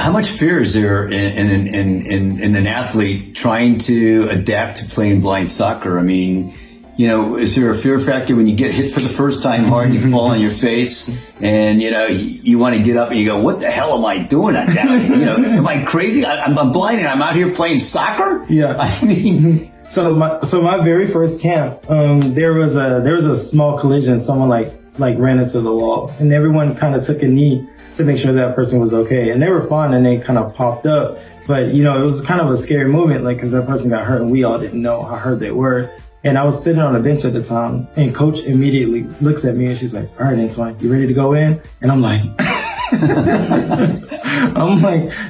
how much fear is there in an athlete trying to adapt to playing blind soccer? I mean, is there a fear factor when you get hit for the first time hard and you fall on your face and, you want to get up and you go, what the hell am I doing down here? Am I crazy? I'm blind and I'm out here playing soccer? Yeah. I mean... So my very first camp, there was a small collision. Someone like ran into the wall and everyone kind of took a knee to make sure that person was okay. And they were fine and they kind of popped up. But, it was kind of a scary moment, like, cause that person got hurt and we all didn't know how hurt they were. And I was sitting on a bench at the time and coach immediately looks at me and she's like, all right, Antoine, you ready to go in? And I'm like,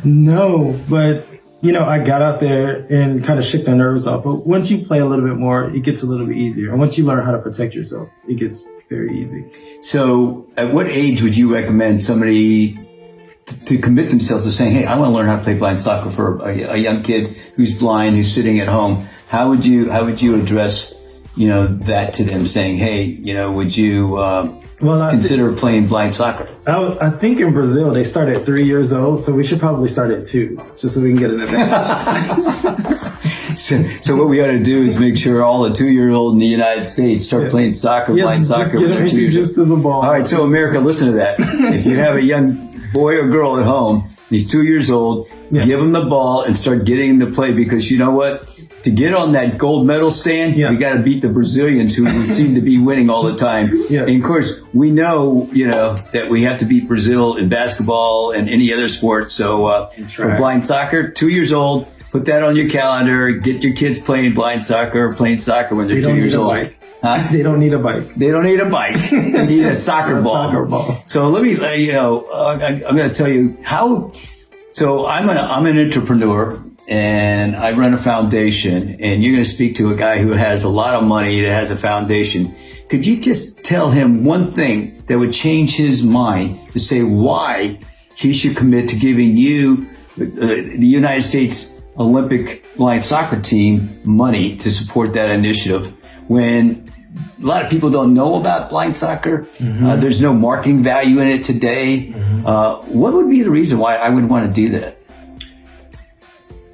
no, but I got out there and kind of shook the nerves off. But once you play a little bit more, it gets a little bit easier. And once you learn how to protect yourself, it gets very easy. So at what age would you recommend somebody to commit themselves to saying, hey, I want to learn how to play blind soccer for a young kid who's blind, who's sitting at home? How would you address, that to them, saying, hey, would you consider playing blind soccer? I think in Brazil they start at 3 years old, so we should probably start at 2, just so we can get an advantage. So what we ought to do is make sure all the 2-year-olds in the United States start playing soccer, blind soccer. Just get them introduced to the ball. All right, so America, listen to that. If you have a young boy or girl at home, he's 2 years old, give him the ball and start getting him to play, because you know what? To get on that gold medal stand, we got to beat the Brazilians who seem to be winning all the time. Yes. And of course, we know, that we have to beat Brazil in basketball and any other sport. So for blind soccer, 2 years old, put that on your calendar. Get your kids playing blind soccer or playing soccer when they're 2 years old. Huh? They don't need a bike. They don't need a bike. They need a soccer ball. Soccer ball. So let me, I'm going to tell you how. So I'm an entrepreneur. And I run a foundation, and you're going to speak to a guy who has a lot of money, that has a foundation. Could you just tell him one thing that would change his mind to say why he should commit to giving you, the United States Olympic blind soccer team, money to support that initiative, when a lot of people don't know about blind soccer? There's no marketing value in it today. What would be the reason why I would want to do that?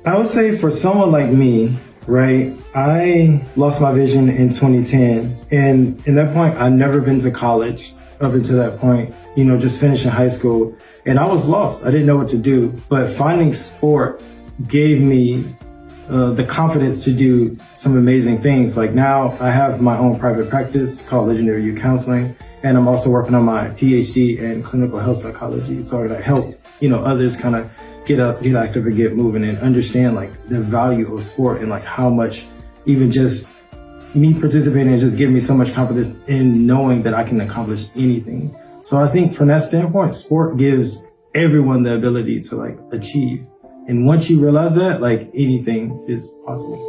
I would say for someone like me, right, I lost my vision in 2010. And in that point, I'd never been to college up until that point, just finishing high school. And I was lost. I didn't know what to do. But finding sport gave me the confidence to do some amazing things. Like now I have my own private practice called Legendary Youth Counseling. And I'm also working on my PhD in clinical health psychology. So that I help, others kind of get active and get moving and understand like the value of sport and like how much even just me participating and just giving me so much confidence in knowing that I can accomplish anything. So I think from that standpoint, sport gives everyone the ability to like achieve. And once you realize that, like anything is possible.